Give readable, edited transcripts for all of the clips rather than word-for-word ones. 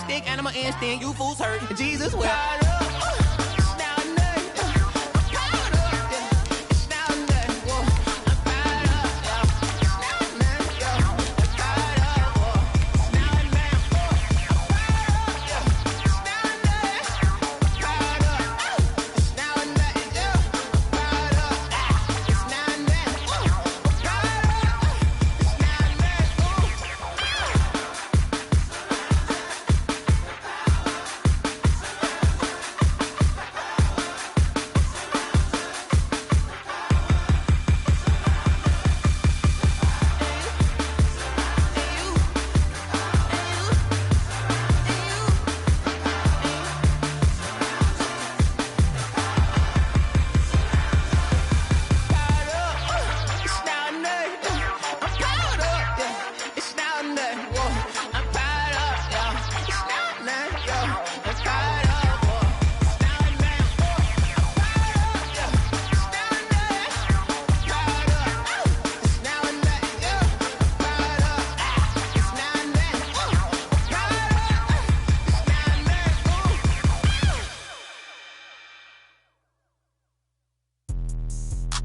stick, animal instinct, you fools hurt. Jesus wept.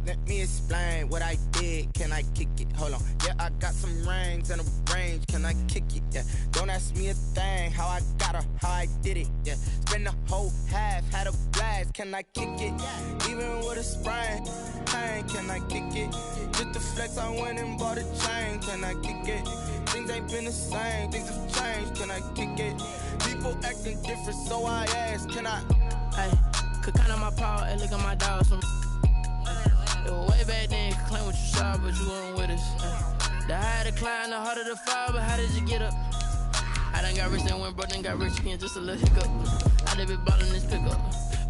Let me explain what I did. Can I kick it? Hold on. Yeah, I got some rings and a range. Can I kick it? Yeah. Don't ask me a thing. How I got her, how I did it. Yeah. Spend the whole half, had a blast. Can I kick it? Even with a sprain. Pain, can I kick it? Just the flex, I went and bought a chain. Can I kick it? Things ain't been the same. Things have changed. Can I kick it? People acting different, so I ask. Can I? Hey, could count on my power and look at my dogs from. Way back then, you could claim what you saw, but you weren't with us. The higher the climb, the harder the fall, but how did you get up? I done got rich, then went broke, then got rich again, just a little hiccup. I done been ballin' this pickup.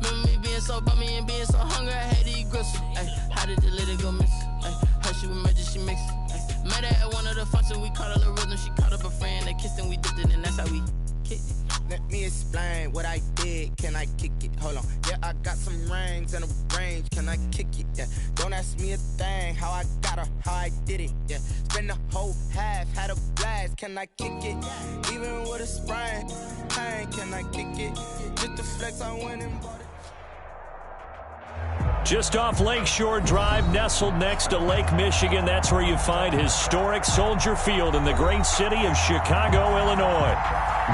Remember me being so bummy and being so hungry, I had to eat gristle. How did the lady go miss? How she was magic, she mixed it. Met her at one of the functions, we caught a little rhythm, she caught up a friend, they kissed and we dipped it, and that's how we kicked it. Let me explain what I did. Can I kick it? Hold on. Yeah, I got some rings and a range. Can I kick it? Yeah. Don't ask me a thing. How I got her, how I did it. Yeah. Spend the whole half, had a blast. Can I kick it? Even with a sprain. Pain, can I kick it? Just the flex, I went and bought it. Just off Lakeshore Drive, nestled next to Lake Michigan. That's where you find historic Soldier Field in the great city of Chicago, Illinois.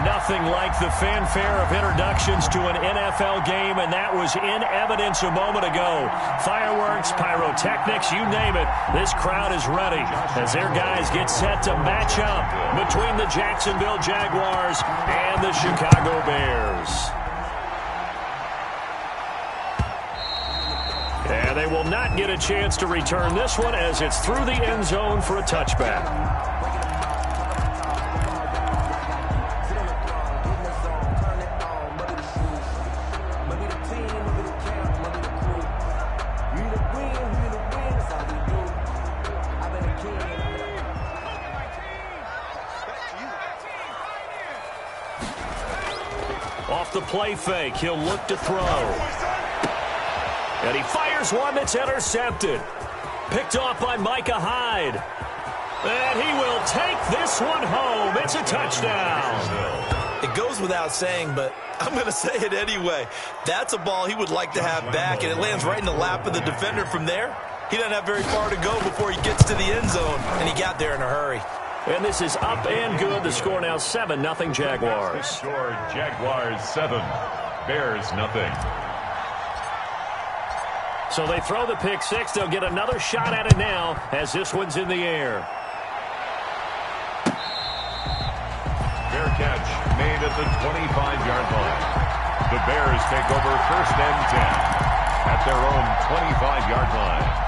Nothing like the fanfare of introductions to an NFL game, and that was in evidence a moment ago. Fireworks, pyrotechnics, you name it. This crowd is ready as their guys get set to match up between the Jacksonville Jaguars and the Chicago Bears. And they will not get a chance to return this one as it's through the end zone for a touchback. Off the play fake, he'll look to throw. And he fires one that's intercepted. Picked off by Micah Hyde. And he will take this one home. It's a touchdown. It goes without saying, but I'm going to say it anyway. That's a ball he would like to have back, and it lands right in the lap of the defender from there. He doesn't have very far to go before he gets to the end zone, and he got there in a hurry. And this is up and good. The score now 7-0 Jaguars. Score Jaguars 7, Bears nothing. So they throw the pick six. They'll get another shot at it now as this one's in the air. Fair catch made at the 25-yard line. The Bears take over 1st and 10 at their own 25-yard line.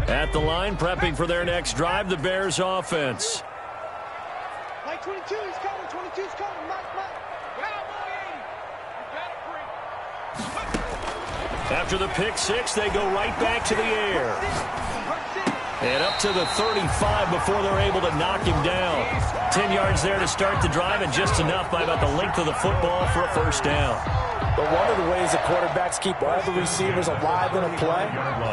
At the line, prepping for their next drive, the Bears offense. Mike 22, he's coming. 22's coming. Mike. After the pick six, they go right back to the air. And up to the 35 before they're able to knock him down. 10 yards there to start the drive, and just enough by about the length of the football for a first down. But one of the ways the quarterbacks keep all the receivers alive in a play,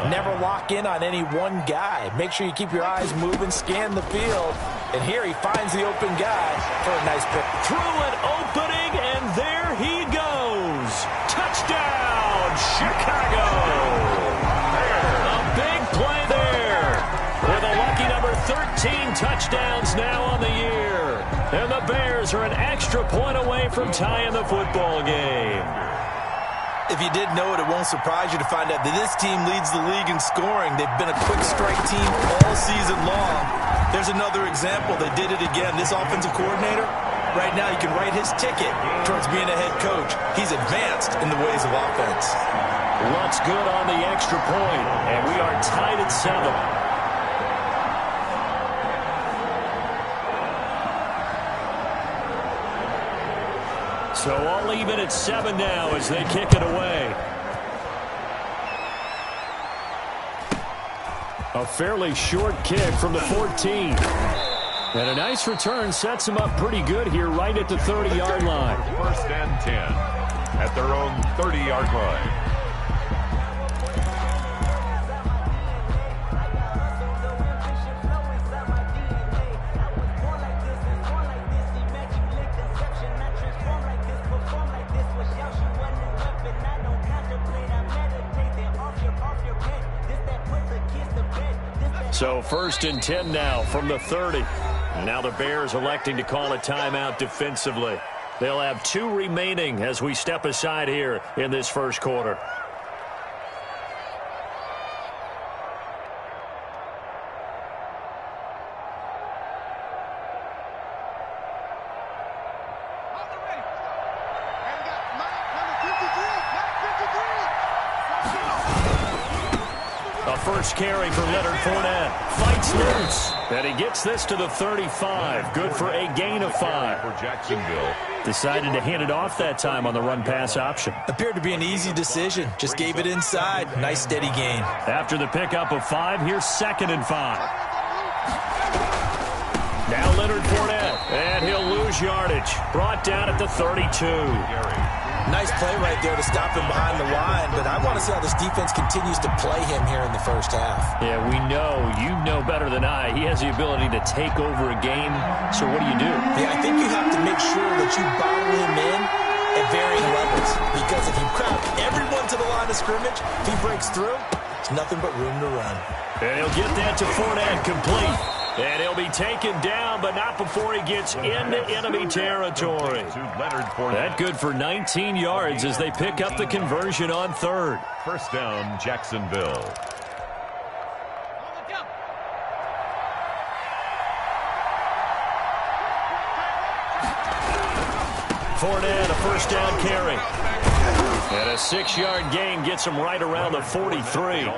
never lock in on any one guy. Make sure you keep your eyes moving, scan the field. And here he finds the open guy for a nice pick. Through an opening, and there he goes. Touchdown, Chicago. A big play there. With a lucky number 13 touchdowns now on the year. And the Bears are an extra point away from tying the football game. If you didn't know it, it won't surprise you to find out that this team leads the league in scoring. They've been a quick strike team all season long. There's another example. They did it again. This offensive coordinator, right now, you can write his ticket towards being a head coach. He's advanced in the ways of offense. What's good on the extra point, and we are tied at 7. So all even at 7 now as they kick it away. A fairly short kick from the 14. And a nice return sets them up pretty good here right at the 30-yard line. First and 10 at their own 30-yard line. So first and 10 now from the 30. Now the Bears electing to call a timeout defensively. They'll have 2 remaining as we step aside here in this first quarter. First carry for Leonard Fournette. Fights loose. And he gets this to the 35. Good for a gain of 5. For Jacksonville. Decided to hand it off that time on the run-pass option. Appeared to be an easy decision. Just gave it inside. Nice steady gain. After the pickup of 5, here's 2nd and 5. Now Leonard Fournette. And he'll lose yardage. Brought down at the 32. Nice play right there to stop him behind the line, but I want to see how this defense continues to play him here in the first half. Yeah, we know. You know better than I. He has the ability to take over a game, so what do you do? Yeah, I think you have to make sure that you bottle him in at varying levels, because if you crowd everyone to the line of scrimmage, if he breaks through, it's nothing but room to run. And he'll get that to Fournette, complete. And he'll be taken down, but not before he gets into enemy territory. That good for 19 yards as they pick up the conversion on 3rd. First down, Jacksonville. Fournette, a first down carry. And a 6-yard gain gets him right around the 43.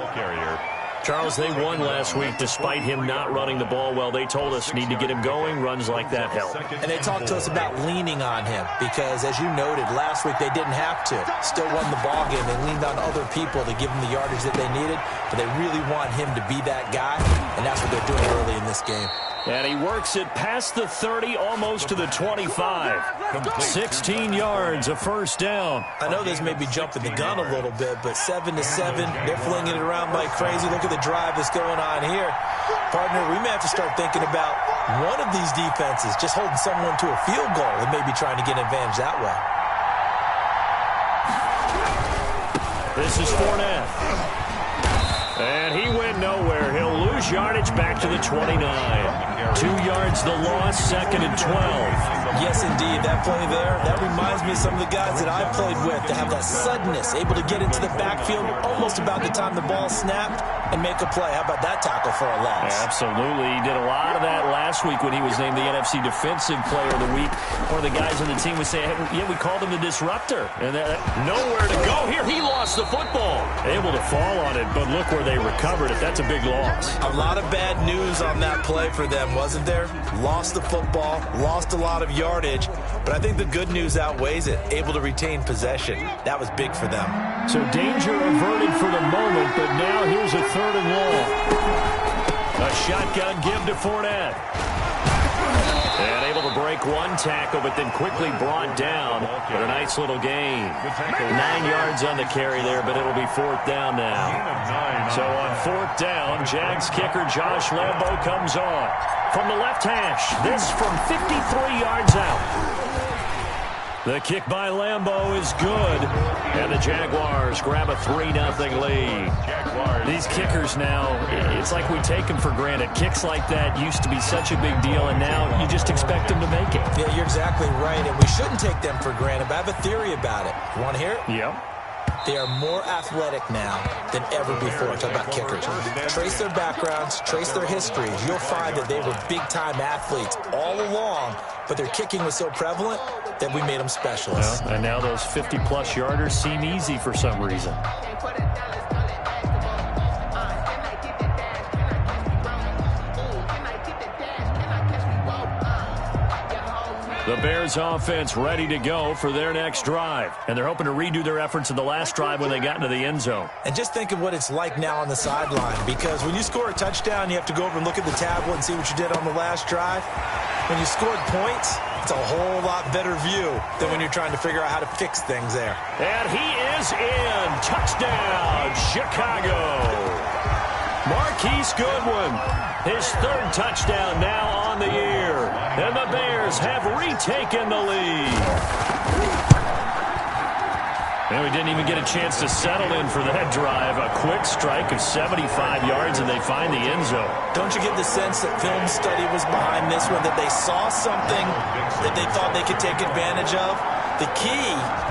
Charles, they won last week despite him not running the ball well. They told us need to get him going. Runs like that help. And they talked to us about leaning on him because, as you noted, last week they didn't have to. Still won the ball game. They leaned on other people to give them the yardage that they needed, but they really want him to be that guy, and that's what they're doing early in this game. And he works it past the 30, almost to the 25. 16 yards, a first down. I know this may be jumping the gun a little bit, but 7-7, they're flinging it around like crazy. Look at the drive that's going on here. Partner, we may have to start thinking about one of these defenses just holding someone to a field goal and maybe trying to get an advantage that way. This is Fournette. And he went nowhere. He'll lose yardage back to the 29. 2 yards the loss, 2nd and 12. Yes, indeed. That play there, that reminds me of some of the guys that I played with to have that suddenness, able to get into the backfield almost about the time the ball snapped and make a play. How about that tackle for a loss? Yeah, absolutely. He did a lot of that last week when he was named the NFC Defensive Player of the Week. One of the guys on the team would say, hey, yeah, we called him the disruptor. And nowhere to go here. He lost the football. Able to fall on it, but look where they recovered it. That's a big loss. A lot of bad news on that play for them, wasn't there? Lost the football, lost a lot of yardage, but I think the good news outweighs it. Able to retain possession. That was big for them. So danger averted for the moment, but now here's a 3rd and long. A shotgun give to Fournette. And able to break one tackle, but then quickly brought down. But a nice little gain. 9 yards on the carry there, but it'll be 4th down now. So on 4th down, Jags kicker Josh Lambo comes on. From the left hash, this from 53 yards out. The kick by Lambo is good, and the Jaguars grab a 3-0 lead. These kickers now, it's like we take them for granted. Kicks like that used to be such a big deal, and now you just expect them to make it. Yeah, you're exactly right, and we shouldn't take them for granted, but I have a theory about it. You want to hear it? Yep. They are more athletic now than ever before. Talk about kickers. Trace their backgrounds, trace their histories. You'll find that they were big-time athletes all along, but their kicking was so prevalent that we made them specialists. Well, and now those 50-plus yarders seem easy for some reason. The Bears offense ready to go for their next drive. And they're hoping to redo their efforts in the last drive when they got into the end zone. And just think of what it's like now on the sideline, because when you score a touchdown, you have to go over and look at the tablet and see what you did on the last drive. When you scored points, it's a whole lot better view than when you're trying to figure out how to fix things there. And he is in. Touchdown, Chicago. Marquise Goodwin, his 3rd touchdown now on the year. And the Bears have retaken the lead. And we didn't even get a chance to settle in for that drive. A quick strike of 75 yards, and they find the end zone. Don't you get the sense that film study was behind this one, that they saw something that they thought they could take advantage of? The key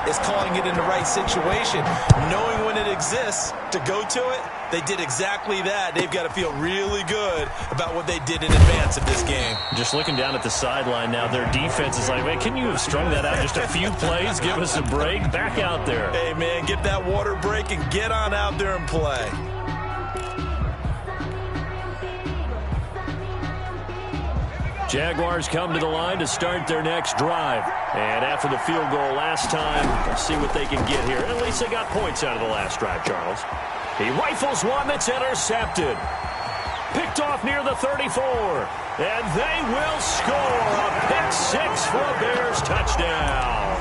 is calling it in the right situation, knowing when it exists to go to it. They did exactly that. They've got to feel really good about what they did in advance of this game. Just looking down at the sideline now, their defense is like, man, can you have strung that out just a few plays? Give us a break. Back out there. Hey, man, get that water break and get on out there and play. Jaguars come to the line to start their next drive. And after the field goal last time, let's see what they can get here. At least they got points out of the last drive, Charles. He rifles one that's intercepted. Picked off near the 34. And they will score a pick 6 for a Bears touchdown.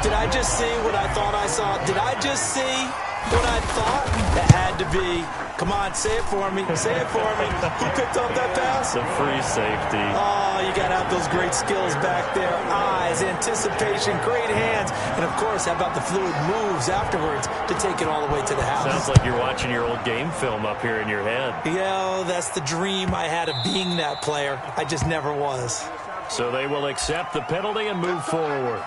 Did I just see what I thought I saw? Did I just see what I thought? It had to be. Come on, say it for me. Say it for me. Who picked up that pass? The free safety. Oh, you got to have those great skills back there. Eyes, anticipation, great hands. And, of course, how about the fluid moves afterwards to take it all the way to the house? Sounds like you're watching your old game film up here in your head. Yeah, that's the dream I had of being that player. I just never was. So they will accept the penalty and move forward.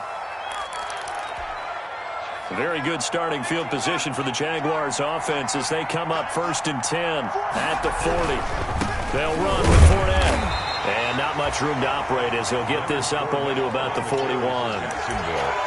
Very good starting field position for the Jaguars offense as they come up 1st and 10 at the 40. They'll run with Fournette. And not much room to operate as he'll get this up only to about the 41.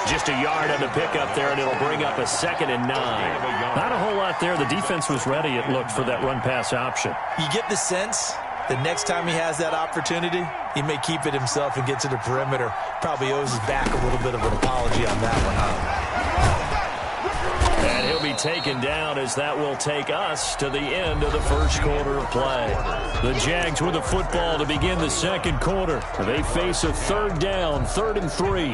Just a yard on the pickup there, and it'll bring up a 2nd and 9. Not a whole lot there. The defense was ready, it looked, for that run-pass option. You get the sense that next time he has that opportunity, he may keep it himself and get to the perimeter. Probably owes his back a little bit of an apology on that one, huh? And he'll be taken down as that will take us to the end of the first quarter of play. The Jags with the football to begin the second quarter. They face a 3rd down, 3rd and 3.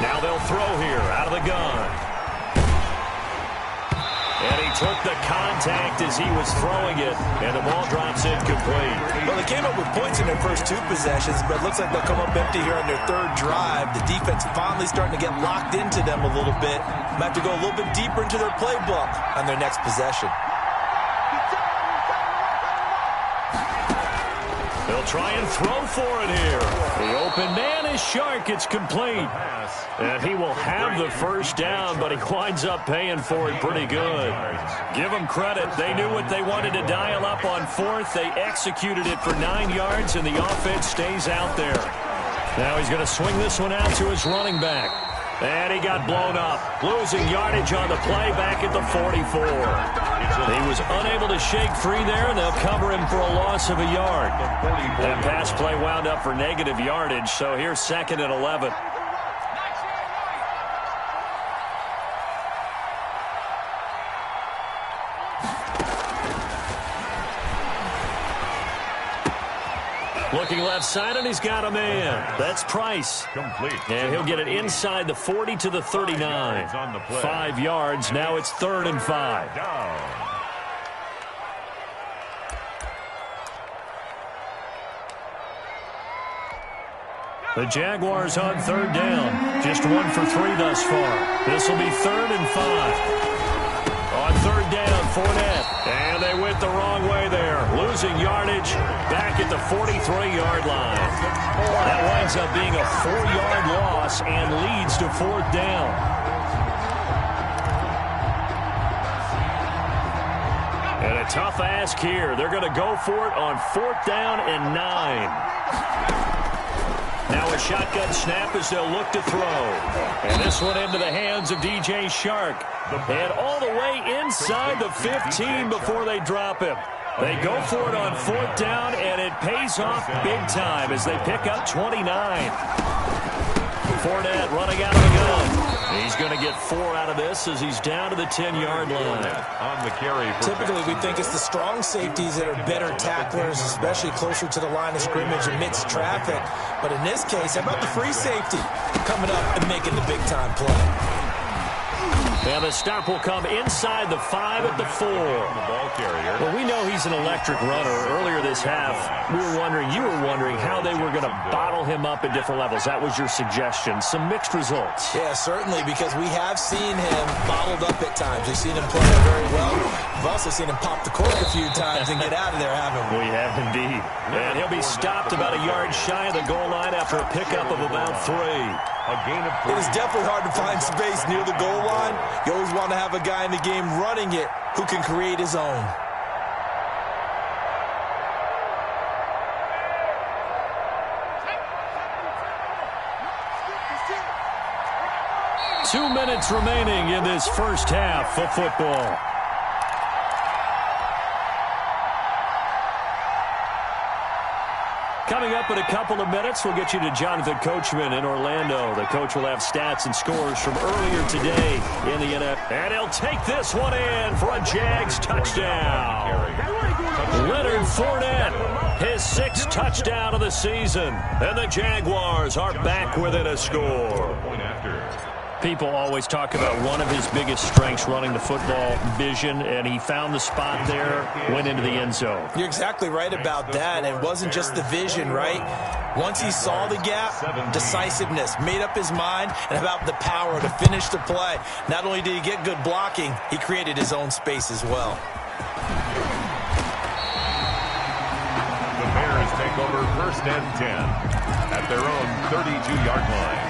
Now they'll throw here out of the gun. And he took the contact as he was throwing it, and the ball drops incomplete. Well, they came up with points in their first 2 possessions, but it looks like they'll come up empty here on their 3rd drive. The defense finally starting to get locked into them a little bit. Might have to go a little bit deeper into their playbook on their next possession. They'll try and throw for it here. The open man is Shark. It's complete. And he will have the first down, but he winds up paying for it pretty good. Give them credit. They knew what they wanted to dial up on 4th. They executed it for 9 yards, and the offense stays out there. Now he's going to swing this one out to his running back. And he got blown up, losing yardage on the play back at the 44. He was unable to shake free there, and they'll cover him for a loss of a yard. That pass play wound up for negative yardage, so here's 2nd and 11. Looking left side, and he's got a man. That's Price. Complete. And he'll get it inside the 40 to the 39. 5 yards. Now it's 3rd and 5. Down. The Jaguars on 3rd down. Just 1 for 3 thus far. This will be 3rd and 5. On 3rd down, Fournette. And they went the wrong way there. Losing yardage back at the 43-yard line. That winds up being a 4-yard loss and leads to 4th down. And a tough ask here. They're going to go for it on 4th down and 9. Now a shotgun snap as they'll look to throw. And this one into the hands of DJ Shark. And all the way inside the 15 before they drop him. They go for it on 4th down, and it pays off big time as they pick up 29. Fournette running out of the gun. He's going to get 4 out of this as he's down to the 10-yard line. On the carry. Typically, we think it's the strong safeties that are better tacklers, especially closer to the line of scrimmage amidst traffic. But in this case, how about the free safety coming up and making the big-time play? And the stop will come inside the 5 at the 4. Well, we know he's an electric runner. Earlier this half, you were wondering how they were going to bottle him up at different levels. That was your suggestion. Some mixed results. Yeah, certainly, because we have seen him bottled up at times. We've seen him play very well. We've also seen him pop the cork a few times and get out of there, haven't we? We have indeed. And he'll be stopped about a yard shy of the goal line after a pickup of about 3. A gain of 3. It is definitely hard to find space near the goal line. You always want to have a guy in the game running it who can create his own. Two minutes remaining in this first half of football. Coming up in a couple of minutes, we'll get you to Jonathan Coachman in Orlando. The coach will have stats and scores from earlier today in the NFL. And he'll take this one in for a Jags touchdown. Leonard Fournette, his 6th touchdown of the season. And the Jaguars are back within a score. People always talk about one of his biggest strengths, running the football, vision, and he found the spot there, went into the end zone. You're exactly right about that. It wasn't just the vision, right? Once he saw the gap, decisiveness, made up his mind, and about the power to finish the play. Not only did he get good blocking, he created his own space as well. The Bears take over 1st and 10 at their own 32-yard line.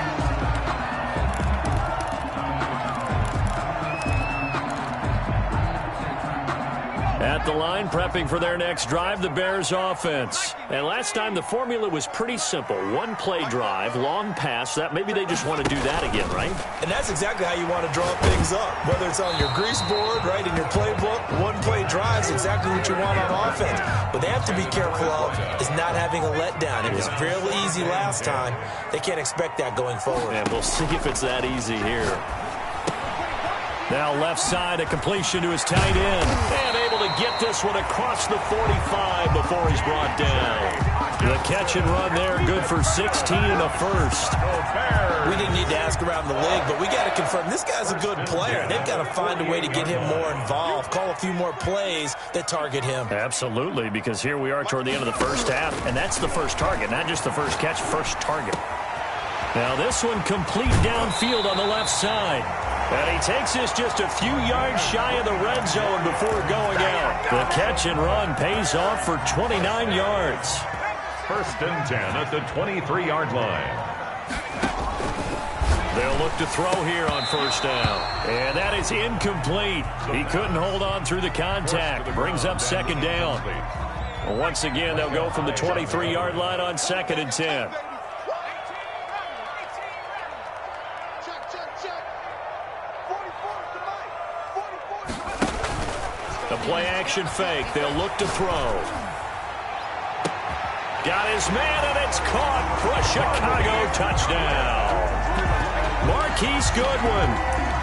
At the line, prepping for their next drive, the Bears offense. And last time, the formula was pretty simple. 1-play drive, long pass. That maybe they just want to do that again, right? And that's exactly how you want to draw things up. Whether it's on your grease board, right, in your playbook, 1-play drive is exactly what you want on offense. What they have to be careful of is not having a letdown. It was fairly easy last time. They can't expect that going forward. And we'll see if it's that easy here. Now left side, a completion to his tight end. And able to get this one across the 45 before he's brought down. The catch and run there, good for 16 and a first. We didn't need to ask around the league, but we got to confirm this guy's a good player. They've got to find a way to get him more involved, call a few more plays that target him. Absolutely, because here we are toward the end of the first half, and that's the first target, not just the first catch, first target. Now this one complete downfield on the left side. And he takes this just a few yards shy of the red zone before going out. The catch and run pays off for 29 yards. 1st and 10 at the 23-yard line. They'll look to throw here on 1st down. And that is incomplete. He couldn't hold on through the contact. Brings up 2nd down. Once again, they'll go from the 23-yard line on 2nd and 10. The play action fake. They'll look to throw. Got his man, and it's caught for a Chicago touchdown. Marquise Goodwin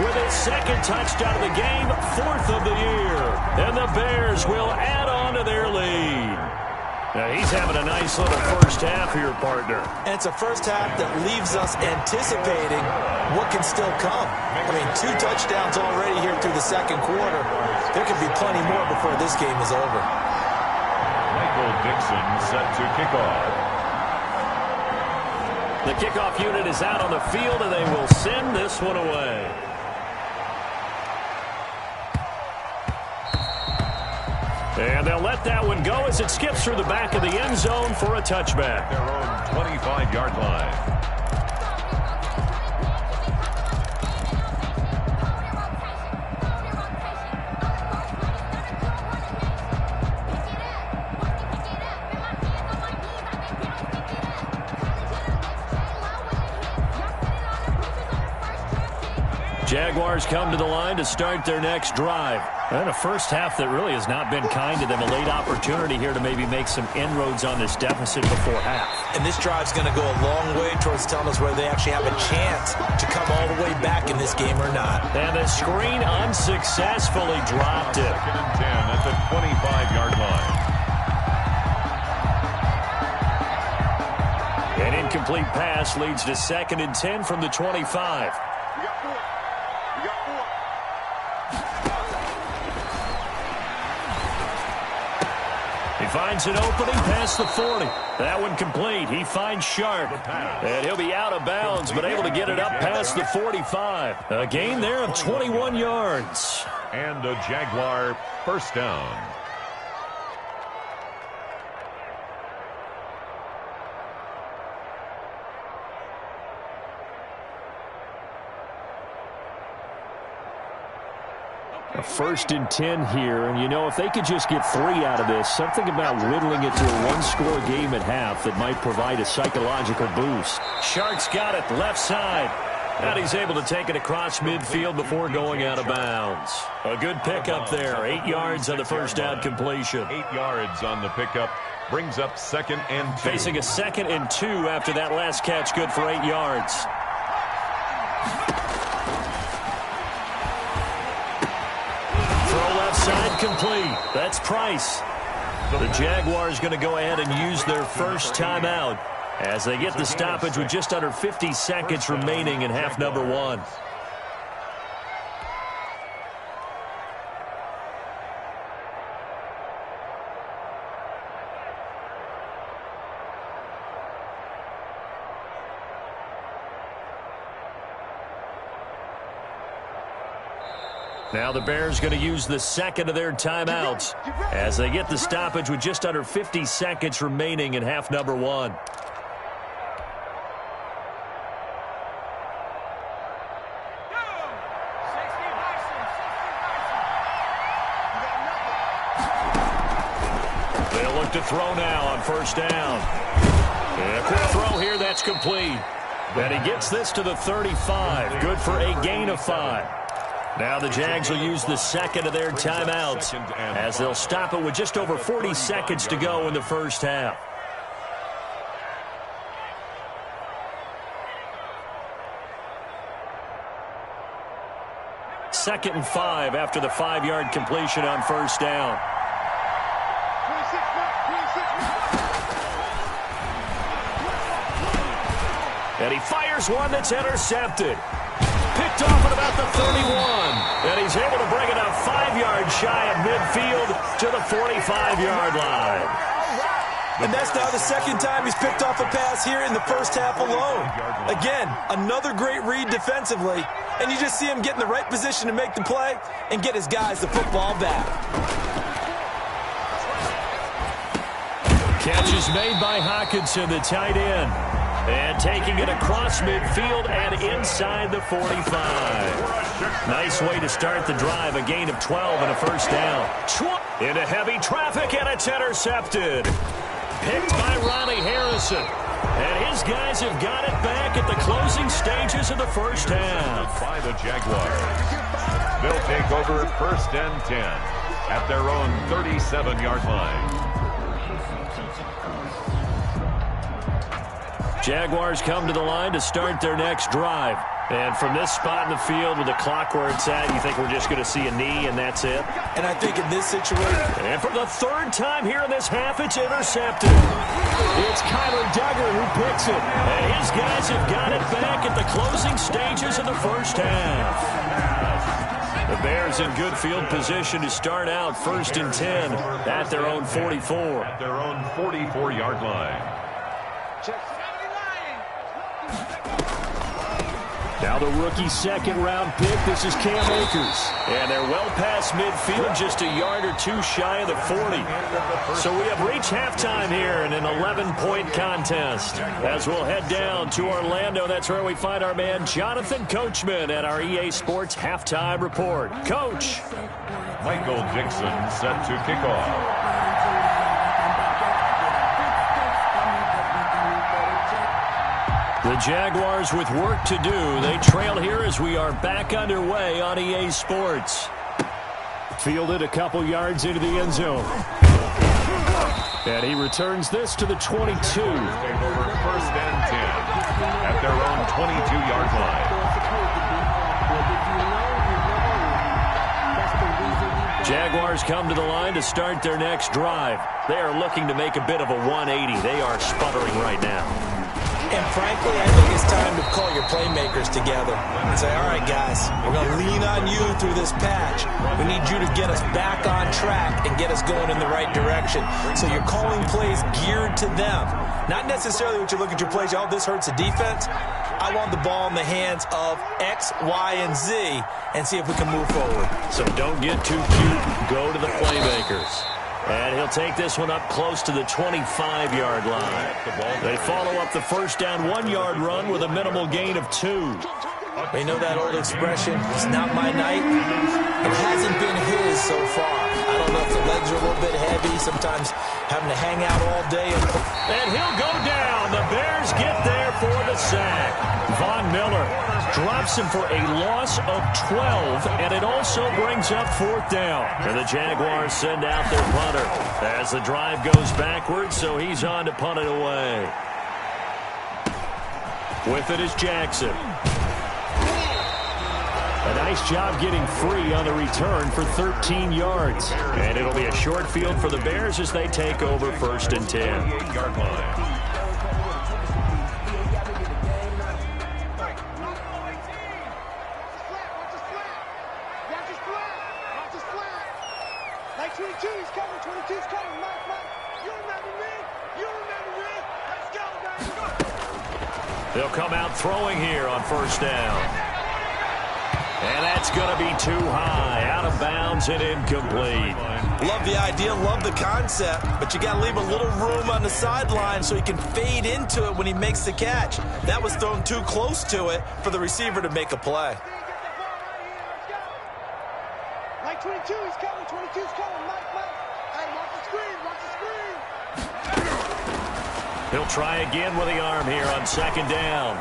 with his 2nd touchdown of the game, 4th of the year. And the Bears will add on to their lead. He's having a nice little first half here, partner. And it's a first half that leaves us anticipating what can still come. I mean, 2 touchdowns already here through the second quarter. There could be plenty more before this game is over. Michael Dixon set to kick off. The kickoff unit is out on the field, and they will send this one away. And they'll let that one go as it skips through the back of the end zone for a touchback. Their own 25-yard line. Jaguars come to the line to start their next drive. And a first half that really has not been kind to them. A late opportunity here to maybe make some inroads on this deficit before half. And this drive's going to go a long way towards telling us whether they actually have a chance to come all the way back in this game or not. And the screen unsuccessfully dropped it. 2nd and 10 at the 25-yard line. An incomplete pass leads to 2nd and 10 from the 25. Finds an opening past the 40. That one complete. He finds Sharp. And he'll be out of bounds, but able to get it up past the 45. A gain there of 21 yards. And a Jaguar first down. A 1st and 10 here, and you know, if they could just get 3 out of this, something about whittling it to a 1-score game at half that might provide a psychological boost. Shark's got it left side, and he's able to take it across midfield before going out of bounds. A good pickup there, 8 yards on the first down completion. 8 yards on the pickup, brings up 2nd and 2. Facing a 2nd and 2 after that last catch, good for 8 yards. Side complete. That's Price. The Jaguars going to go ahead and use their first timeout as they get the stoppage with just under 50 seconds remaining in half number 1. Now the Bears going to use the 2nd of their timeouts as they get the stoppage with just under 50 seconds remaining in half number 1. They'll look to throw now on first down. And a quick throw here, that's complete. And he gets this to the 35. Good for a gain of 5. Now the Jags will use the 2nd of their timeouts as they'll stop it with just over 40 seconds to go in the first half. Second and 5 after the 5-yard completion on first down. And he fires one that's intercepted. Picked off at about the 31. And he's able to bring it up 5 yards shy of midfield to the 45-yard line. And that's now the 2nd time he's picked off a pass here in the first half alone. Again, another great read defensively. And you just see him get in the right position to make the play and get his guys the football back. Catch is made by Hawkinson, the tight end. And taking it across midfield and inside the 45. Nice way to start the drive. A gain of 12 and a first down. Into heavy traffic, and it's intercepted. Picked by Ronnie Harrison. And his guys have got it back at the closing stages of the first half. By the Jaguars. They'll take over 1st and 10 at their own 37-yard line. Jaguars come to the line to start their next drive. And from this spot in the field with the clock where it's at, you think we're just going to see a knee and that's it? And I think in this situation... And for the third time here in this half, it's intercepted. It's Kyler Duggar who picks it. And his guys have got it back at the closing stages of the first half. The Bears in good field position to start out 1st and 10 at their own 44. At their own 44-yard line. Now the rookie second-round pick, this is Cam Akers. And they're well past midfield, just a yard or two shy of the 40. So we have reached halftime here in an 11-point contest. As we'll head down to Orlando, that's where we find our man Jonathan Coachman at our EA Sports Halftime Report. Coach. Michael Dixon set to kick off. The Jaguars with work to do. They trail here as we are back underway on EA Sports. Fielded a couple yards into the end zone. And he returns this to the 22. Take over 1st and 10 at their own 22-yard line. Jaguars come to the line to start their next drive. They are looking to make a bit of a 180. They are sputtering right now. And frankly, I think it's time to call your playmakers together and say, all right, guys, we're going to lean on you through this patch. We need you to get us back on track and get us going in the right direction. So you're calling plays geared to them. Not necessarily what you look at your plays, oh, this hurts the defense. I want the ball in the hands of X, Y, and Z and see if we can move forward. So don't get too cute. Go to the playmakers. And he'll take this one up close to the 25-yard line. They follow up the first down 1-yard run with a minimal gain of 2. You know that old expression, it's not my night? It hasn't been his so far. I don't know if the legs are a little bit heavy, sometimes having to hang out all day. And he'll go down. The Bears get there for the sack. Von Miller drops him for a loss of 12, and it also brings up 4th down. And the Jaguars send out their punter as the drive goes backwards, so he's on to punt it away. With it is Jackson. A nice job getting free on the return for 13 yards. And it'll be a short field for the Bears as they take over 1st and 10. 8-yard line. Like 22, he's coming, 22's coming. Mike, you remember me? Let's go, baby. They'll come out throwing here on 1st down. And that's going to be too high, out of bounds and incomplete. Love the idea, love the concept, but you got to leave a little room on the sideline so he can fade into it when he makes the catch. That was thrown too close to it for the receiver to make a play. Like 22, he's coming, 22's coming. Mike. Hey, watch the screen. He'll try again with the arm here on 2nd down.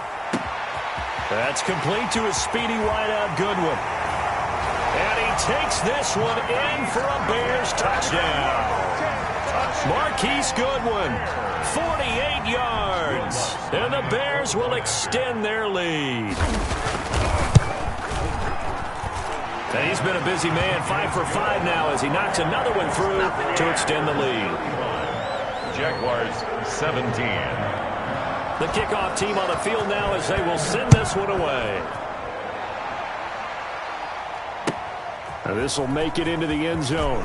That's complete to his speedy wideout Goodwin. And he takes this one in for a Bears touchdown. Marquise Goodwin, 48 yards. And the Bears will extend their lead. And he's been a busy man, 5 for 5 now as he knocks another one through to extend the lead. Jaguars 17. The kickoff team on the field now as they will send this one away. This will make it into the end zone.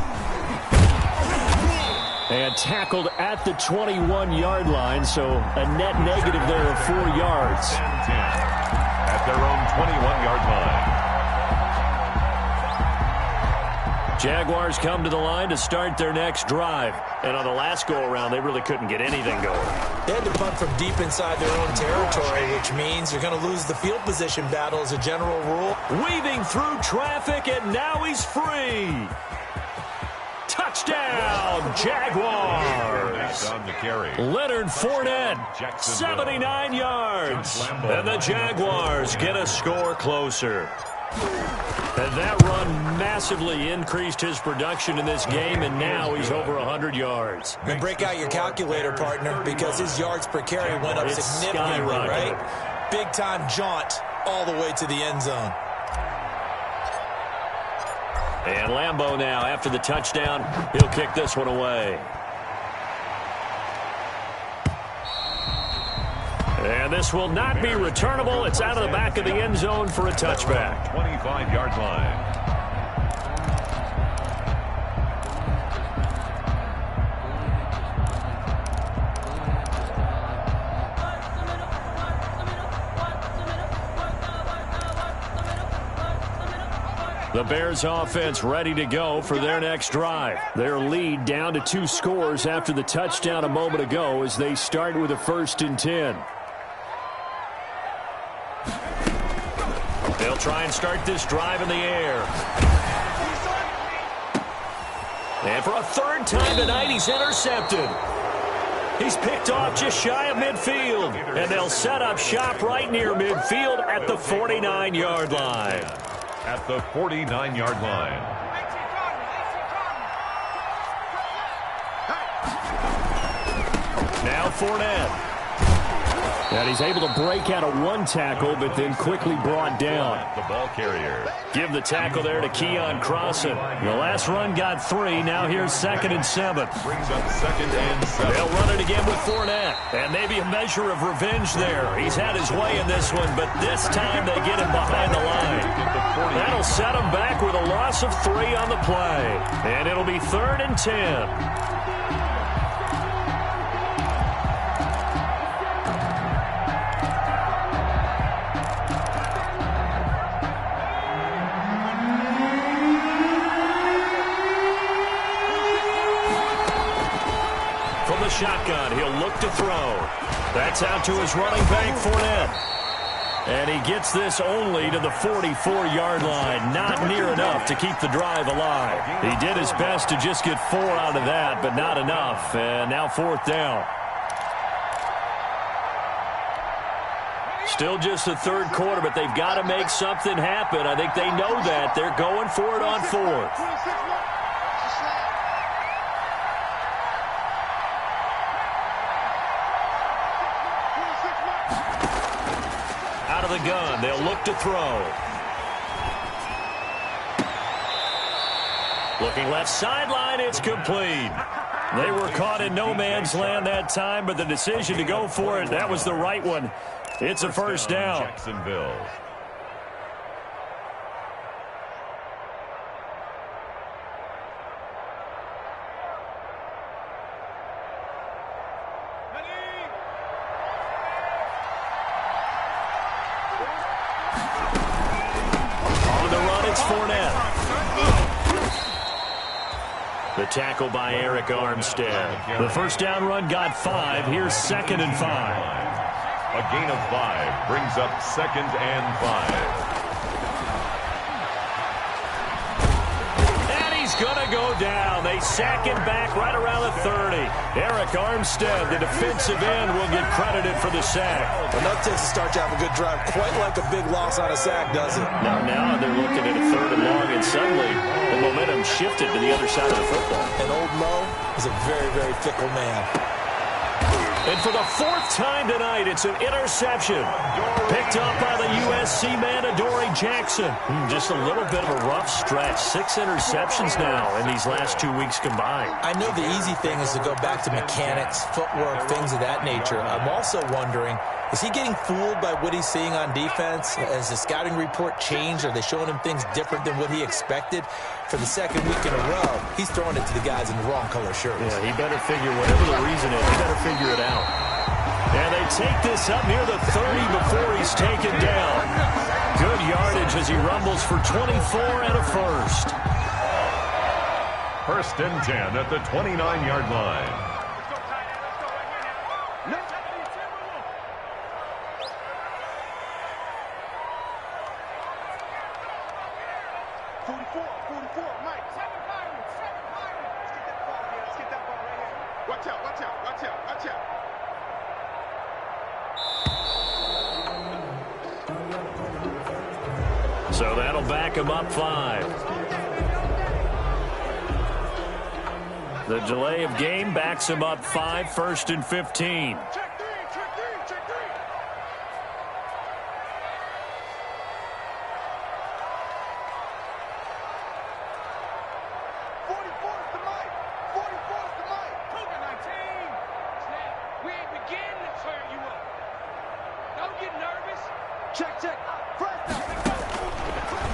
And tackled at the 21-yard line, so a net negative there of 4 yards. 10 at their own 21-yard line. Jaguars come to the line to start their next drive. And on the last go-around, they really couldn't get anything going. They had to punt from deep inside their own territory, which means you're going to lose the field position battle as a general rule. Weaving through traffic, and now he's free. Touchdown, Jaguars. On the carry. Leonard Fournette, 79 yards. And the Jaguars get a score closer. And that run massively increased his production in this game, and now he's over 100 yards. And break out your calculator, partner, because his yards per carry went up significantly, right? Big-time jaunt all the way to the end zone. And Lambeau now, after the touchdown, he'll kick this one away. And this will not be returnable. It's out of the back of the end zone for a touchback. 25-yard line. The Bears offense ready to go for their next drive. Their lead down to 2 scores after the touchdown a moment ago as they start with a 1st and 10. They'll try and start this drive in the air. And for a 3rd time tonight, he's intercepted. He's picked off just shy of midfield. And they'll set up shop right near midfield at the 49-yard line. At the 49-yard line. Now Fournette. And he's able to break out of 1 tackle, but then quickly brought down. The ball carrier. Give the tackle there to Keon Crossan. The last run got 3. Now here's 2nd and 7. Brings up 2nd and 7. They'll run it again with Fournette. And maybe a measure of revenge there. He's had his way in this one, but this time they get him behind the line. That'll set him back with a loss of 3 on the play. And it'll be 3rd and 10. Shotgun, he'll look to throw. That's out to his running back, Fournette. And he gets this only to the 44-yard line. Not near enough to keep the drive alive. He did his best to just get 4 out of that, but not enough. And now 4th down. Still just the 3rd quarter, but they've got to make something happen. I think they know that. They're going for it on 4th. The gun. They'll look to throw. Looking left sideline. It's complete. They were caught in no man's land that time, but the decision to go for it, that was the right one. It's a 1st down. Jacksonville. The tackle by Eric Armstead. The 1st down run got 5. Here's 2nd and 5. A gain of 5 brings up 2nd and 5. And he's going to go down. They sack him back right around the 30. Eric Armstead, the defensive end, will get credited for the sack. Enough takes to start to have a good drive, quite like a big loss on a sack, does it? Now they're looking at a 3rd and long, and suddenly the momentum shifted to the other side of the football. And old Mo is a very, very fickle man. And for the 4th time tonight, it's an interception. Picked up by the USC man, Adoree Jackson. Just a little bit of a rough stretch. 6 interceptions now in these last 2 weeks combined. I know the easy thing is to go back to mechanics, footwork, things of that nature. I'm also wondering, is he getting fooled by what he's seeing on defense? Has the scouting report changed? Are they showing him things different than what he expected? For the 2nd week in a row, he's throwing it to the guys in the wrong color shirts. Yeah, he better figure, whatever the reason is, he better figure it out. And they take this up near the 30 before he's taken down. Good yardage as he rumbles for 24 and a 1st. 1st and 10 at the 29-yard line. So that'll back him up 5. The delay of game backs him up 5, 1st and 15.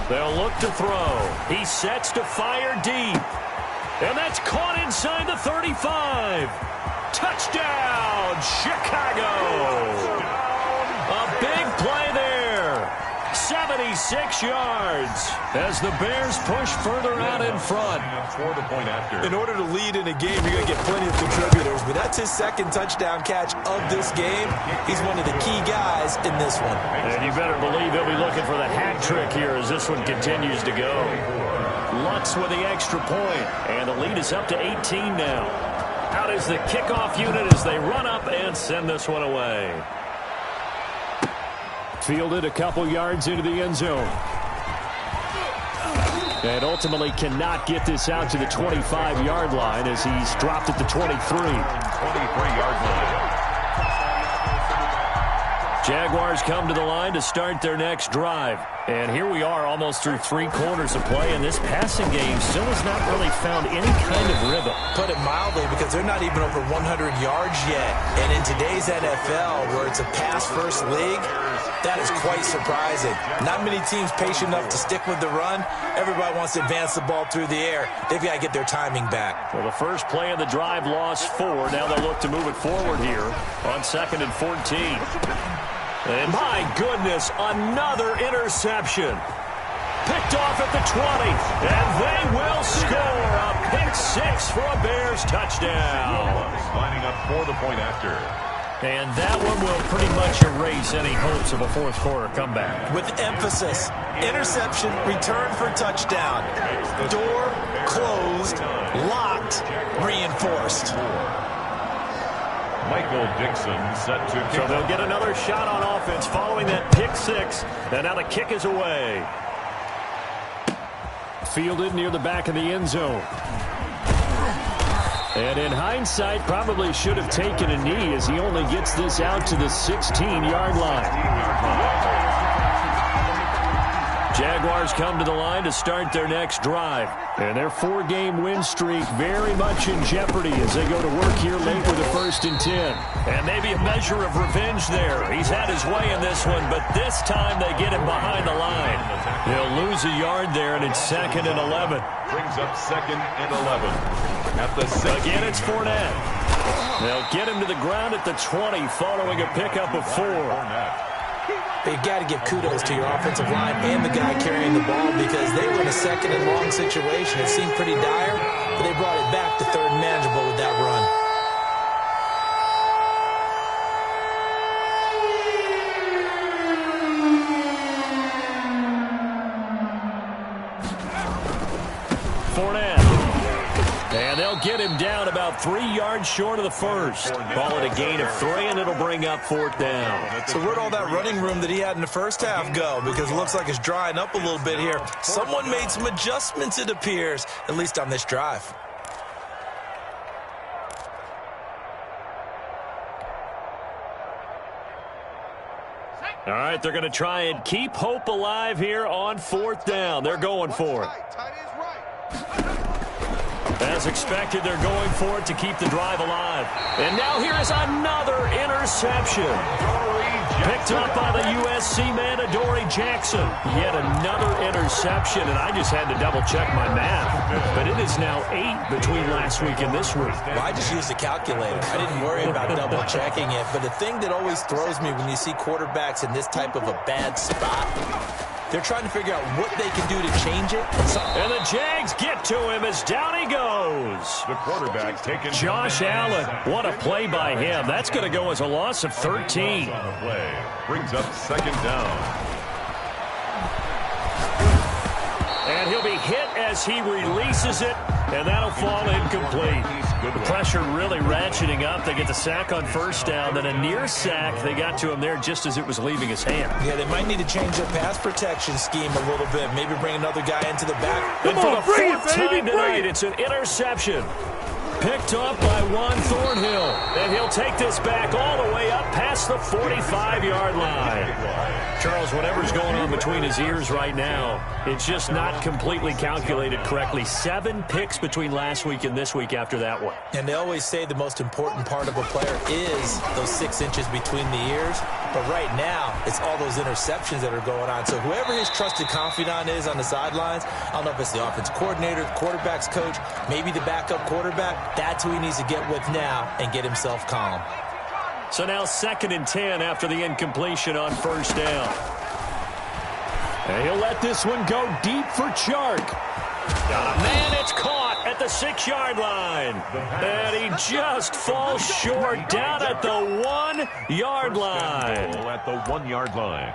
They'll look to throw. He sets to fire deep. And that's caught inside the 35. Touchdown, Chicago. A big play there. 76 yards as the Bears push further out in front. In order to lead in a game, you're going to get plenty of contributors, but that's his second touchdown catch of this game. He's one of the key guys in this one. And you better believe he'll be looking for the hat trick here as this one continues to go. Lutz with the extra point, and the lead is up to 18 now. Out is the kickoff unit as they run up and send this one away. Fielded a couple yards into the end zone. And ultimately cannot get this out to the 25-yard line as he's dropped at the 23. 23-yard line. Jaguars come to the line to start their next drive. And here we are almost through 3 quarters of play, and this passing game still has not really found any kind of rhythm. Put it mildly, because they're not even over 100 yards yet. And in today's NFL, where it's a pass-first league, that is quite surprising. Not many teams patient enough to stick with the run. Everybody wants to advance the ball through the air. They've got to get their timing back. Well, the first play of the drive lost 4. Now they'll look to move it forward here on 2nd and 14. And my goodness, another interception. Picked off at the 20, and they will score a pick 6 for a Bears touchdown. Lining up for the point after. And that one will pretty much erase any hopes of a fourth quarter comeback. With emphasis, interception, return for touchdown. Door closed, locked, reinforced. Michael Dixon set to kick. So they'll get another shot on offense following that pick 6. And now the kick is away. Fielded near the back of the end zone. And in hindsight, probably should have taken a knee as he only gets this out to the 16-yard line. Jaguars come to the line to start their next drive. And their 4-game win streak very much in jeopardy as they go to work here late with a 1st and 10. And maybe a measure of revenge there. He's had his way in this one, but this time they get him behind the line. He'll lose a yard there, and it's 2nd and 11. Brings up 2nd and 11. At the 6. Again, it's Fournette. They'll get him to the ground at the 20 following a pickup of 4. You've got to give kudos to your offensive line and the guy carrying the ball, because they were in a 2nd and long situation. It seemed pretty dire, but they brought it back to 3rd and manageable with that run. And they'll get him down about 3 yards short of the 1st. Call it a gain of 3, and it'll bring up 4th down. So where'd all that running room that he had in the first half go? Because it looks like it's drying up a little bit here. Someone made some adjustments, it appears, at least on this drive. All right, they're going to try and keep hope alive here on 4th down. They're going for it. As expected, they're going for it to keep the drive alive. And now here is another interception. Picked up by the USC man, Adoree Jackson. Yet another interception, and I just had to double-check my math. But it is now 8 between last week and this week. Well, I just used a calculator. I didn't worry about double-checking it. But the thing that always throws me when you see quarterbacks in this type of a bad spot, they're trying to figure out what they can do to change it. And the Jags get to him as down he goes. The quarterback taking Josh Allen. What a play by him. That's going to go as a loss of 13. on the play. Brings up 2nd down. And he'll be hit as he releases it, and that'll fall incomplete. The pressure really ratcheting up. They get the sack on 1st down, then a near sack. They got to him there just as it was leaving his hand. Yeah, they might need to change their pass protection scheme a little bit. Maybe bring another guy into the back. And for the 4th time tonight, it's an interception. Picked off by Juan Thornhill. And he'll take this back all the way up past the 45-yard line. Charles, whatever's going on between his ears right now, it's just not completely calculated correctly. 7 picks between last week and this week after that one. And they always say the most important part of a player is those 6 inches between the ears. But right now, it's all those interceptions that are going on. So whoever his trusted confidant is on the sidelines, I don't know if it's the offense coordinator, the quarterback's coach, maybe the backup quarterback, that's who he needs to get with now and get himself calm. So now 2nd and 10 after the incompletion on first down. And he'll let this one go deep for Chark. Got a man, it's caught at the 6-yard line. And he just falls short down at the 1-yard line. At the 1-yard line.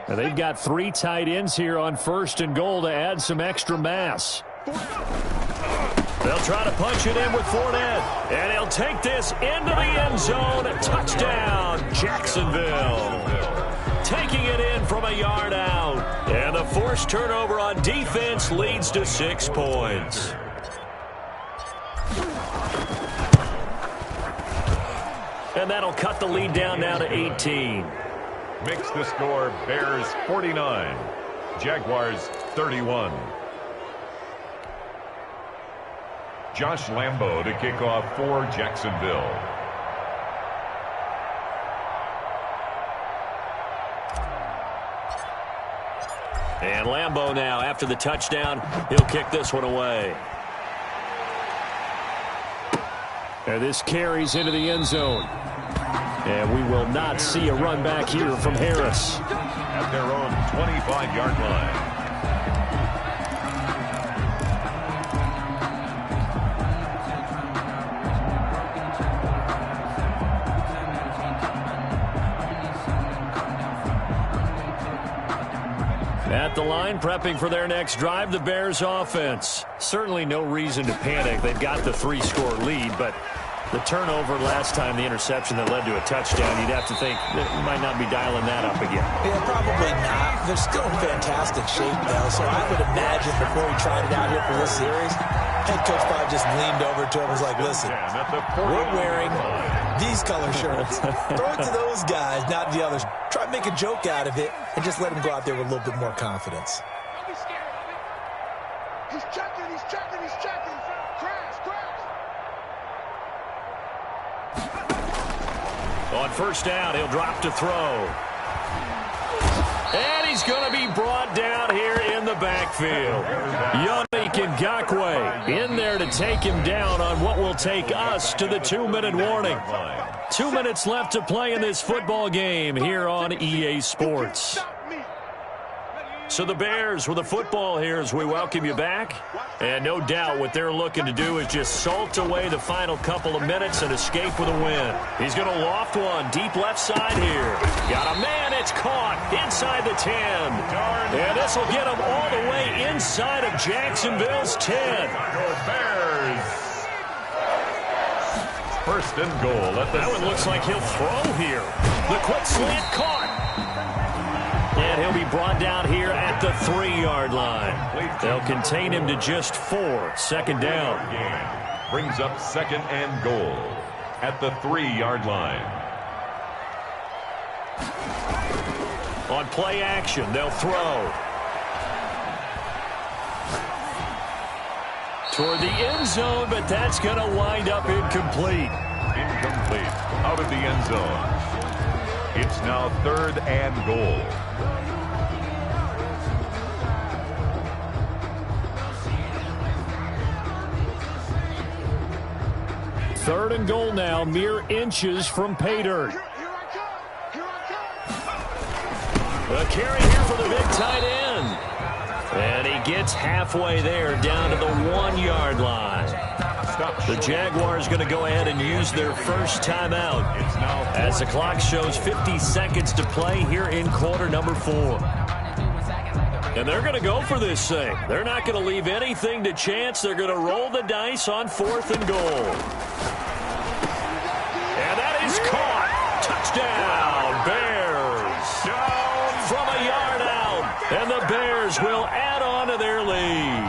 And they've got 3 tight ends here on 1st and goal to add some extra mass. They'll try to punch it in with Fournette. And he'll take this into the end zone. Touchdown, Jacksonville. Taking it in from a yard out. And the forced turnover on defense leads to 6 points. And that'll cut the lead down now to 18. Makes the score Bears 49, Jaguars 31. Josh Lambo to kick off for Jacksonville. And Lambo now, after the touchdown, he'll kick this one away. And this carries into the end zone. And we will not see a run back here from Harris. At their own 25-yard line. At the line, prepping for their next drive, the Bears offense. Certainly no reason to panic. They've got the 3-score lead, but the turnover last time, the interception that led to a touchdown, you'd have to think that we might not be dialing that up again. Yeah, probably not. They're still in fantastic shape, though, so I would imagine before he tried it out here for this series, head coach probably just leaned over to him and was like, listen, we're wearing these color shirts. Throw it to those guys, not the others. Try to make a joke out of it and just let him go out there with a little bit more confidence. Don't be scared of it. He's checking, he's checking, he's checking. Crash, crash. On first down, he'll drop to throw. And he's going to be brought down here in the backfield. Yannick Ngakoue in there to take him down on what will take us to the 2-minute warning. 2 minutes left to play in this football game here on EA Sports. So the Bears with the football here as we welcome you back. And no doubt what they're looking to do is just salt away the final couple of minutes and escape with a win. He's going to loft one deep left side here. Got a man, it's caught inside the 10. And this will get him all the way inside of Jacksonville's 10. Bears. 1st and goal. That one looks like he'll throw here. The quick slant caught. And he'll be brought down here at the 3-yard line. They'll contain him to just 4. 2nd down. Brings up 2nd and goal at the 3-yard line. On play action, they'll throw. Toward the end zone, but that's going to wind up incomplete. Incomplete. Out of the end zone. It's now 3rd and goal. Third and goal now, mere inches from pay dirt. A carry here for the big tight end. And he gets halfway there down to the 1-yard line. The Jaguars going to go ahead and use their first timeout as the clock shows 50 seconds to play here in quarter number 4. And they're going to go for this thing. They're not going to leave anything to chance. They're going to roll the dice on 4th and goal. And that is caught. Touchdown, Bears. Down from a yard out. And the Bears Bears will add on to their lead.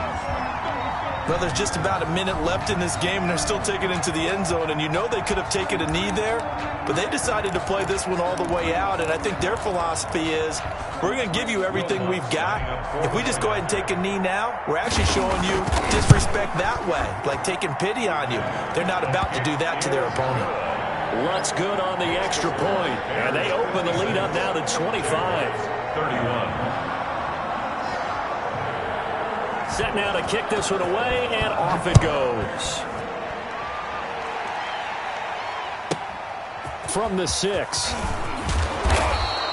Well, there's just about a minute left in this game, and they're still taking it into the end zone. And you know they could have taken a knee there, but they decided to play this one all the way out. And I think their philosophy is, we're going to give you everything we've got. If we just go ahead and take a knee now, we're actually showing you disrespect that way, like taking pity on you. They're not about to do that to their opponent. Luck's good on the extra point, and they open the lead up now to 25. 31. Set now to kick this one away, and off it goes. From the 6.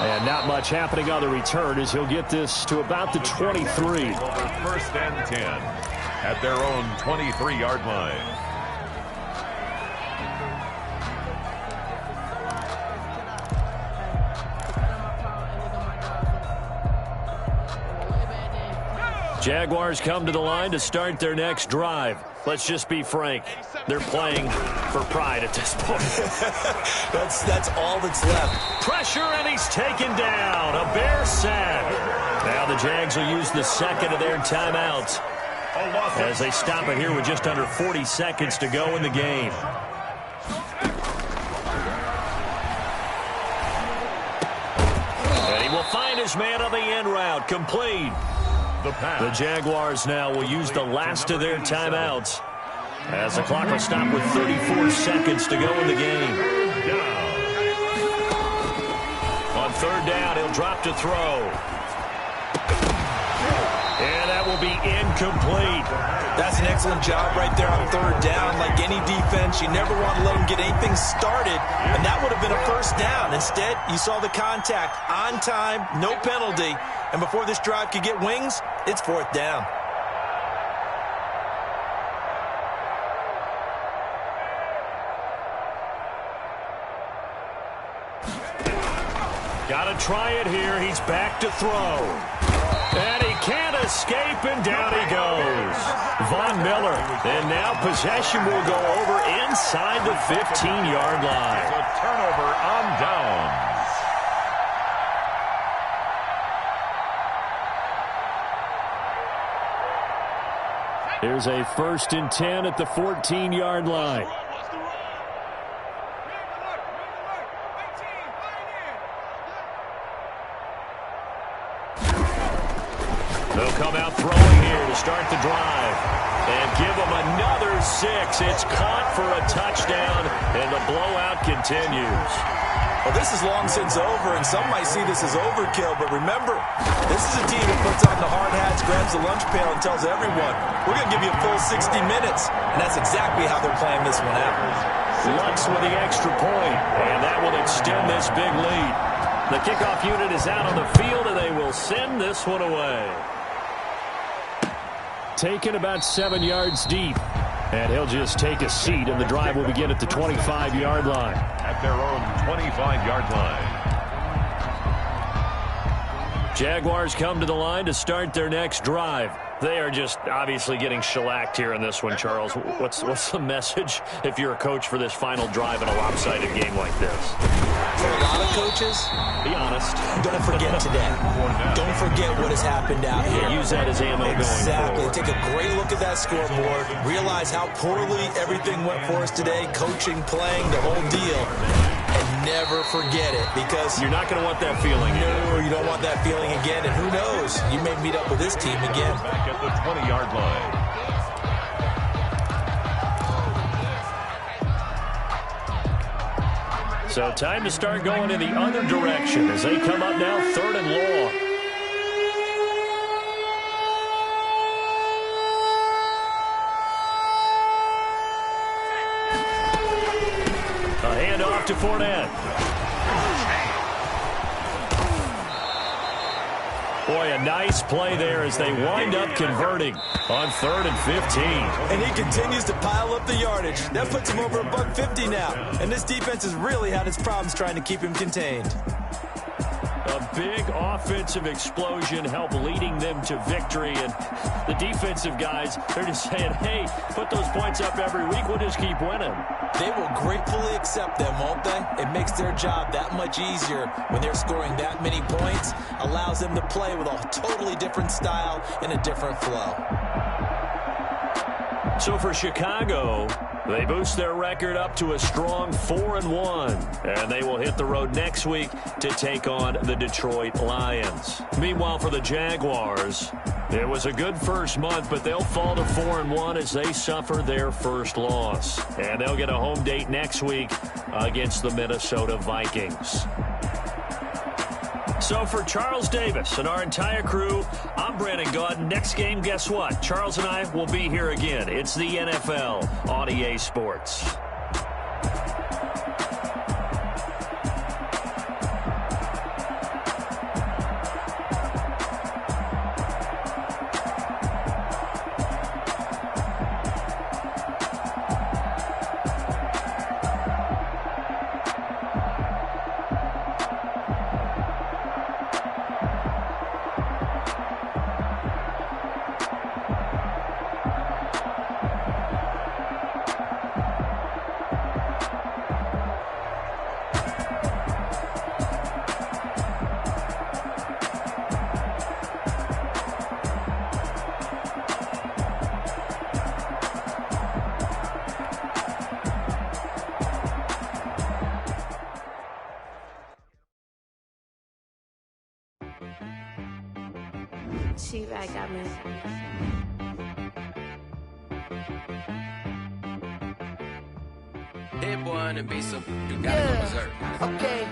And not much happening on the return as he'll get this to about the 23. First and 10 at their own 23-yard line. Jaguars come to the line to start their next drive. Let's just be frank. They're playing for pride at this point. That's all that's left. Pressure, and he's taken down. A Bear sack. Now the Jags will use the second of their timeouts as they stop it here with just under 40 seconds to go in the game. And he will find his man on the end route. Complete. The Jaguars now will use the last of their timeouts as the clock will stop with 34 seconds to go in the game. On third down, he'll drop to throw. And that will be incomplete. That's an excellent job right there on third down. Like any defense, you never want to let them get anything started, and that would have been a first down. Instead, you saw the contact on time, no penalty, and before this drive could get wings, it's fourth down. Got to try it here. He's back to throw. And he can't escape, and down he goes. Von Miller. And now possession will go over inside the 15-yard line. A turnover on downs. Here's a 1st and 10 at the 14-yard line. They'll come out throwing here to start the drive and give them another 6. It's caught for a touchdown, and the blowout continues. Well, this is long since over, and some might see this as overkill, but remember, this is a team that puts on the hard hats, grabs the lunch pail, and tells everyone, we're going to give you a full 60 minutes, and that's exactly how they're playing this one out. Lux with the extra point, and that will extend this big lead. The kickoff unit is out on the field, and they will send this one away. Taken about 7 yards deep. And he'll just take a seat, and the drive will begin at the 25-yard line. At their own 25-yard line. Jaguars come to the line to start their next drive. They are just obviously getting shellacked here in this one, Charles. What's the message if you're a coach for this final drive in a lopsided game like this? For a lot of coaches, be honest. Don't forget today. Don't forget what has happened out here. Use that as ammo going forward. Take a great look at that scoreboard. Realize how poorly everything went for us today. Coaching, playing, the whole deal. And never forget it, because you're not going to want that feeling. No, you don't want that feeling again. And who knows? You may meet up with this team again. Back at the 20-yard line. So time to start going in the other direction as they come up now 3rd and long. A handoff to Fournette. Boy, a nice play there as they wind up converting on 3rd and 15. And he continues to pile up the yardage. That puts him over $150 now. And this defense has really had its problems trying to keep him contained. A big offensive explosion helped leading them to victory. And the defensive guys, they're just saying, hey, put those points up every week. We'll just keep winning. They will gratefully accept them, won't they? It makes their job that much easier when they're scoring that many points, allows them to play with a totally different style and a different flow. So for Chicago, they boost their record up to a strong 4-1, and they will hit the road next week to take on the Detroit Lions. Meanwhile, for the Jaguars, it was a good first month, but they'll fall to 4-1 as they suffer their first loss. And they'll get a home date next week against the Minnesota Vikings. So for Charles Davis and our entire crew, I'm Brandon Gaudin. Next game, guess what? Charles and I will be here again. It's the NFL on EA Sports. T-Rag got me. Hit one and be so you gotta go berserk. Okay.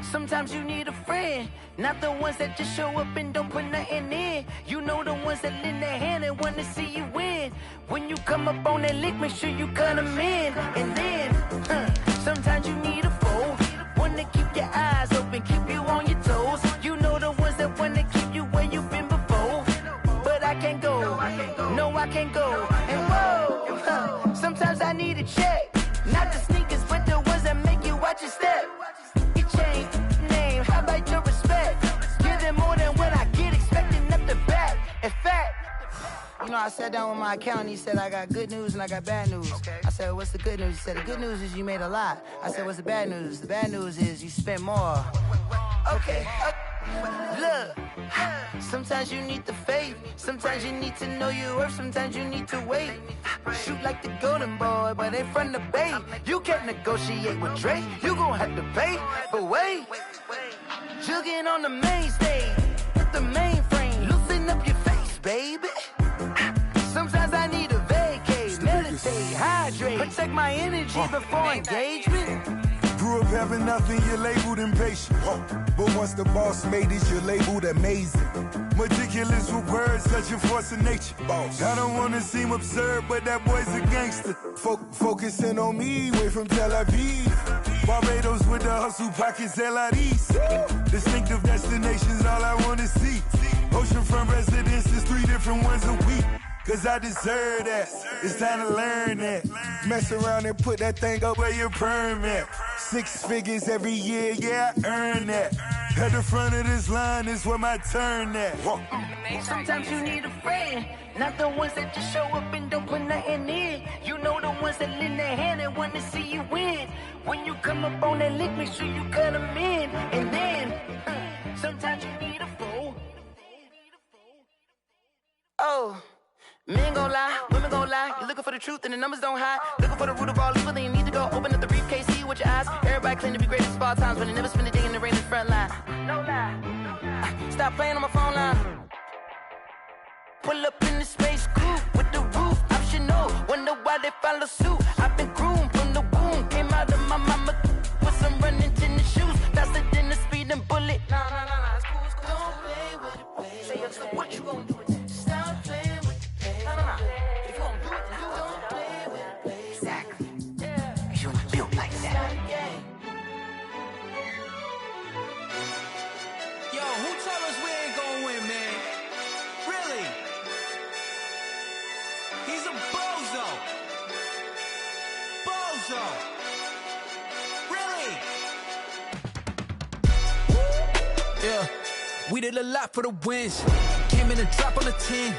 Sometimes you need a friend, not the ones that just show up and don't put nothing in. You know the ones that lend their hand and want to see you win. When you come up on that lick, make sure you cut them in. And then, sometimes you need a foe, one to keep your eyes open, keep you on your toes. You know the ones that want to keep you where you've been before. But I can't go, no I can't go. And whoa, sometimes I need a check. Not the sneakers, but the ones that make you watch your step. You change name, how about your respect? Give them more than what I get, expecting up the back. In fact, you know, I sat down with my accountant, he said, I got good news and I got bad news. I said, what's the good news? He said, the good news is you made a lot. I said, what's the bad news? The bad news is you spent more. Okay. Look, sometimes you need the faith, sometimes you need to know your worth, sometimes you need to wait. Shoot like the golden boy, but ain't from the bay. You can't negotiate with Drake, you gon' have to pay. But wait, jugging on the main stage, with the mainframe, loosen up your face, baby. Sometimes I need a vacate, meditate, hydrate, protect my energy before engagement. Grew up having nothing, you're labeled impatient. But once the boss made it, you're labeled amazing. Meticulous with words, such a force of nature. I don't wanna seem absurd, but that boy's a gangster. Focusing on me, way from Tel Aviv. Barbados with the hustle pockets, LIDs. Distinctive destinations, all I wanna see. Oceanfront residences, 3 different ones a week. Cause I deserve that, it's time to learn that. Mess around and put that thing up where your permit. 6 figures every year, yeah, I earn that. At the front of this line is where my turn at. Sometimes you need a friend, not the ones that just show up and don't put nothing in. You know the ones that lend their hand and want to see you win. When you come up on that lick, make sure you cut them in. And then, sometimes you need a foe. Oh. Men gon' lie, women gon' lie. You're looking for the truth and the numbers don't hide. Looking for the root of all evil, then you need to go open up the briefcase, see with your eyes. Everybody claim to be great at all times, but they never spend a day in the rain in the front line. No lie. Stop playing on my phone line. Pull up in the space coupe with the roof optional. Wonder why they follow suit. I've been groomed from the womb. Came out of my mama with some running tennis shoes. Faster than the speeding bullet. No, it's cool, it's cool. Don't play with it, baby. Say yo, so what you gon' do with it? Stop playing. If you gon' do it, then don't play with it, baby. Exactly. Cause you was built like that. Yo, who tell us we ain't gonna win, man? Really? He's a bozo. Bozo. Really? Yeah, we did a lot for the wins. Came in and dropped on the 10.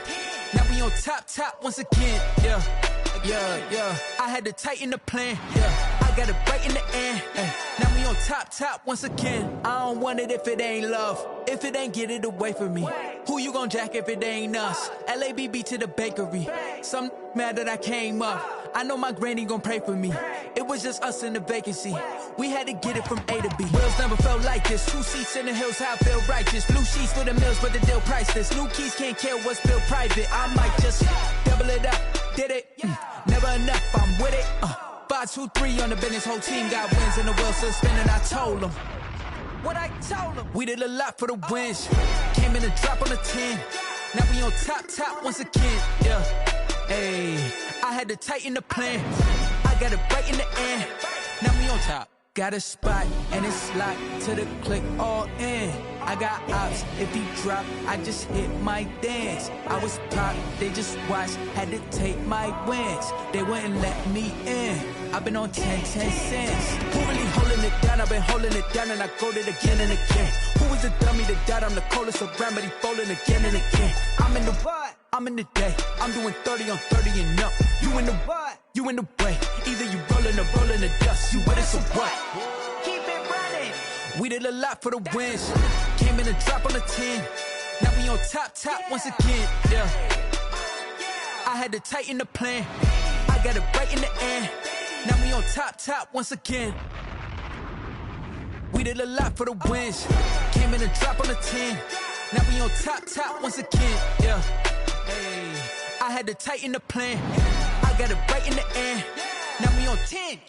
Now we on top once again, yeah. Yeah. I had to tighten the plan. Yeah. I got it right in the end. Now we on top once again. I don't want it if it ain't love. If it ain't, get it away from me. Who you gon' jack if it ain't us? LABB to the bakery. Some mad that I came up. I know my granny gon' pray for me. It was just us in the vacancy. We had to get it from A to B. Wheels never felt like this. 2 seats in the hills, how I feel righteous. Blue sheets for the mills, but the deal priceless. New keys can't care what's built private. I might just double it up. Did it? Never enough, I'm with it. 5, 2, 3 on the business. Whole team got wins and the wheels still spinning. I told them what I told them. We did a lot for the wins. Came in and drop on the 10. Now we on top once again. Yeah. Hey, I had to tighten the plan. I got it right in the end. Now we on top. Got a spot and it's locked to the click all in. I got ops, if he drop, I just hit my dance. I was pop, they just watched, had to take my wins. They wouldn't let me in. I've been on 10 cents. Who really holding it down? I've been holding it down and I go it again and again. Who was the dummy that died? I'm the coldest around, but he folding again and again. I'm in the what? I'm in the day. I'm doing 30 on 30 and up. You in the what? You in the way. Either you rolling or rolling the dust. You with us or what? Keep it running. We did a lot for the wins. Came in and drop on the 10. Now we on top once again. Yeah. I had to tighten the plan. I got it right in the end. Now we on top once again. We did a lot for the wins. Came in and drop on the 10. Now we on top once again. Yeah. Hey, I had to tighten the plan. I got it right in the end. Now we on 10.